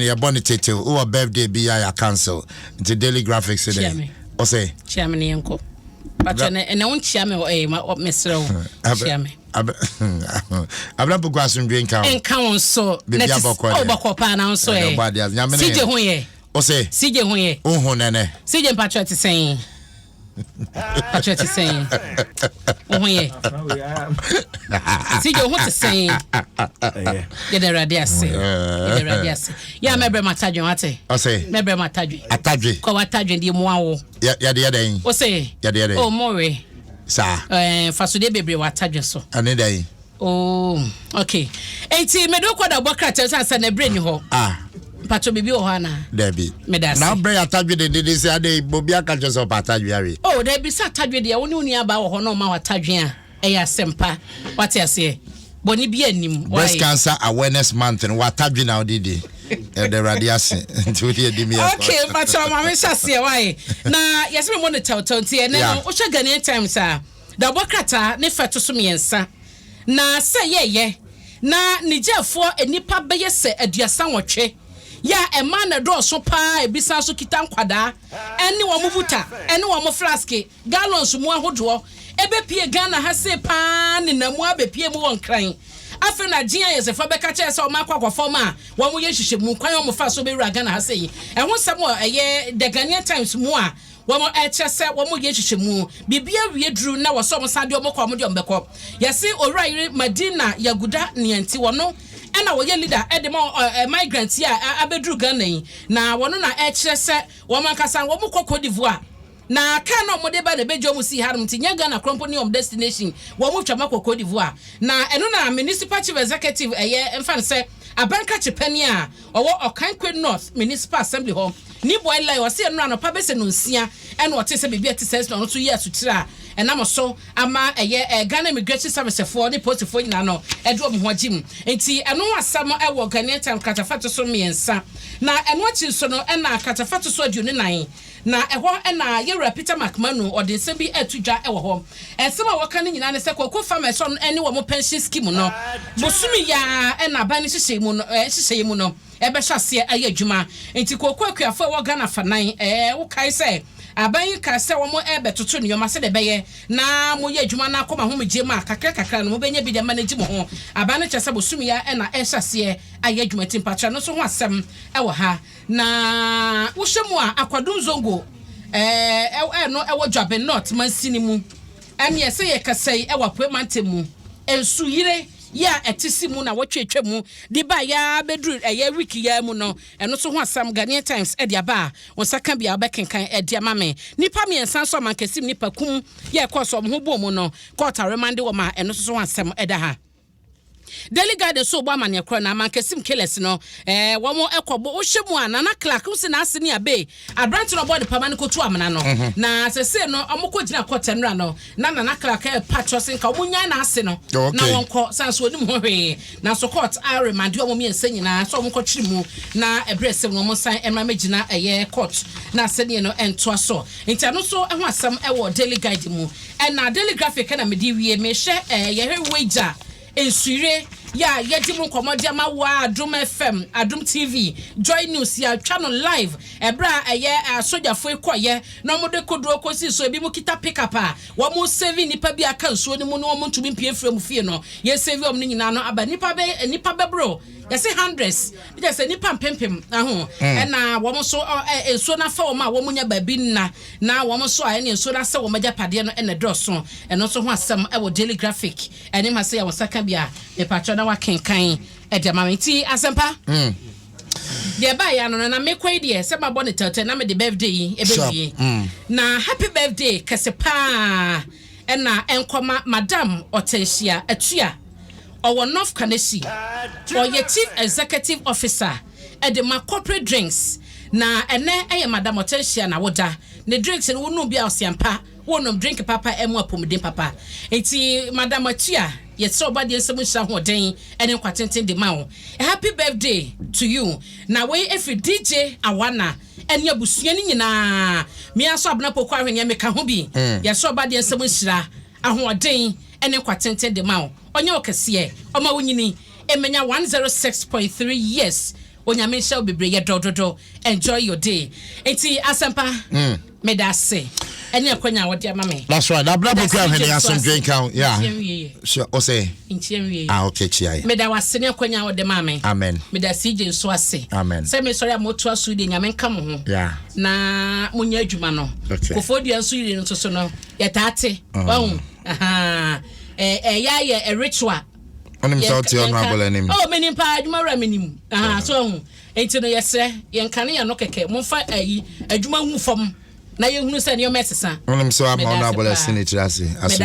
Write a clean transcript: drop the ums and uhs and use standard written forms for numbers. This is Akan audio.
your bonnet title, or birthday be I cancel. The daily graphics today. O say, Chairman Yanko. But and I won't chairman or a Mr. Chairman. Abra Bugwasun drink out. And count so. Let's Obacopa now so. CJ Hoye. O say, CJ Hoye. Oh, Nene. CJ Patriot is saying. Patriot is saying. Oh, yeah. CJ, what is saying? Get the radius. Get the radius. Yeah, maybe my tajun ate. O say, maybe my tajun. A tajun. Ko tajun di mo. Ya the other. O say, ya the other. Oh, more. Sir. Fasude baby wa tajun so. Ane day. Oh, okay. Enti me do kwada bokra tell say na brain ho. Pacho bibi ohana. Debi. Now bring atadwe de say ade bobi aka just up atadwe are. Oh, debi sa atadwe de woni uni aba ho no ma atadwe a eya sempa. What you say? Boni bi anim. Breast Cancer Awareness Month and what atadwe now didi. The radiation to the dimi. Okay, pacho mama sha say why. Na yes me want tell nti e na o hwe Ghanaian Times a da bokrata ne feto so miensa. Na say ye na nijefo enipa beye se aduasa wotwe. Ya a man a draw so pa ebisa so kita nkwada ene wo mubuta ene wo mo flaske gallons mu ahodo ebe pie Ghana ha se pa ne na mu abepie mu won kran afi na gia yesefa beka che se o makwa kwafom a wo mo ye hihye mu kwan wo mo fa so be wura Ghana ha se yi e ho sam eye the Ghanaian Times mu a wo mo eche se wo mo ye hihye mu bibia wie duru na wo so mo sade o mo kwa mo de ombekọ yesi Owura Madina Yaguda nianti wono ena wo ye leader edem migrants ya abedru Ghana yi na wono na eche se wo mankasa wo mo Cote d'Ivoire na ka no mo de ba na bejo mu si harum tinya Ghana company of destination wo mo twama Cote d'Ivoire na eno na municipal chief executive emfa se abanka chepani a owo Okankwe North Municipal Assembly home ni boy lai wase eno na pa bese no nsia eno wote se bibia te se no so ye asutira enam so ama Ghana Immigration Service for the post for nyina no edo mo hwagim enti eno asam wo Ghanaian Time katafato so miensa na eno achi so no ena katafato so aduone nan na eho ena ye Peter McManu ode nsem bi atudwa ewo ho ensem a woka ne nyina ne se kokko farmers so ene wo mo pension scheme no bosumi ya ena ba ne hihye mu no hihye mu no ebe hwase aye adwuma enti kokko akuafo wo Ghana fanan wo kai se aban ka se wo mo ebe toto ne yoma se de beye na mo ye adwuma na akoma ho megye ma kakra no mo benya bi de manage mo ho aban ne kyese bosumi ya ena hwase aye adwuma timpatra no so ho asem ewo ha na wo hwemu a akwadum zongo no ewo Dwabe North mansini mu ene ese ye kasai ewa pemante mu ensu yire ya etisi mu na wotwetwa mu di ba ya bedru wiki ya mu no eno so ho asam Ghanaian Times e dia ba wonsaka bia obekenkan e dia mame nipa miensan so mankasim nipa kum ya ekoso ho bo mu no court remand wo ma eno so ho asam e da ha Daily Guide so bo amane kro na mankasim killers no wo mo ekobo wo hwemu anana Clark wo se na ase ne abe abrant no body pamane ko tu amana no na sese no omko gina kotenra no na nana Clark patrosin ka wo nya na ase no na wonko sanso onim ho hwe na so court are remand wo mo miensa nyina so omko twiri mu na ebrese no mo san emra magina court na ase ne no ento so enti no so ho asam wo Daily Guide mu na Daily Graphic na medi wie me hye ye hwe wager ensure ya yedi mu komodia ma wa Adom FM Adom TV Joy News ya channel live ebra soja foi koye na mo de kodro kosi so ebi mu kita pick up a wo mu save nipa bi aka nsuo ni mu no mo ntumi pie frem fie no ye save om ni nyina no aba nipa be bro ya say hundreds ya say nipa pempem aho na wo mo so ensuo na fa wo ma wo mu nya ba bi na wo mo so a ne ensuo na se wo maja pade no ene droso eno so ho asem e wo Daily Graphic ene ma se ya wo saka bia e patro na wa kenkan e de ma menti asempa de ba ya no na mekwai de se ma bone tete na me de birthday e be na happy birthday kasepa na enkoma madam Otensia atua owo North Kanesi or your chief executive officer at the corporate drinks na ene madam Otensia na woda ne drinks no wonu bia osiampa wonu drink papa emu apomden papa enti madam atua yes oba de nsemu hia hoden ene kwatenten de ma wo happy birthday to you na we every DJ awana ene abusua ni nyina me aso abna pokwa hwene me ka ho bi yes oba de nsemu hia ahoden ene kwatenten de ma wo onye okese e oma wonyini emenya 106.3 years onyame shall be brave do enjoy your day enti asempa me da say ene akwanya wo dia mama that's right that brabo kwa hene asom drink out yeah sure o say okay chia me da wase ne akwanya wo de mama amen me da CJ so ase amen say me sorry amoto aso de nyame nka mo ho yeah na munya adwuma no kofodua nso yire no so no yetate wahu ya a ritual onim sauti honorable enim menim pa adwuma ra menim so hu enti no yesre yenkane ya no keke momfa adwuma hu fam na yehunu se ne o mesesa onim so honorable senator ase aso